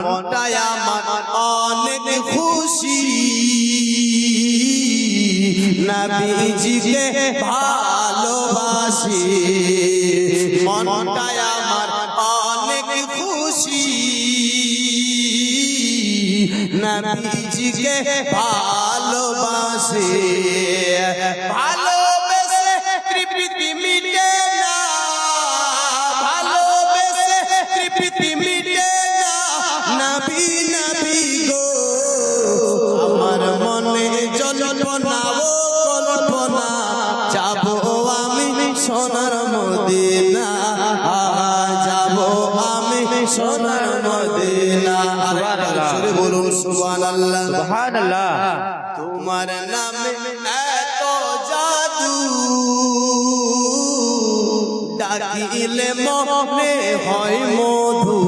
মনটাই আমার অনেক খুশি নবীজিকে ভালোবাসি মনটাই আমার অনেক খুশি নবীজিকে ভালোবাসি ভালোবেসে তৃপ্তি মিটে না ভালোবেসে তৃপ্তি মিটে না নবী নবী গো আমার মনে জল্পনা ও কল্পনা যাবো আমি সোনার মদিনা যাবো আমি সোনার মদিনা সুবহানাল্লাহ বলুন সুবহানাল্লাহ সুবহানাল্লাহ। তোমার নামে এত জাদু ডাকিলে মনে হয় মধু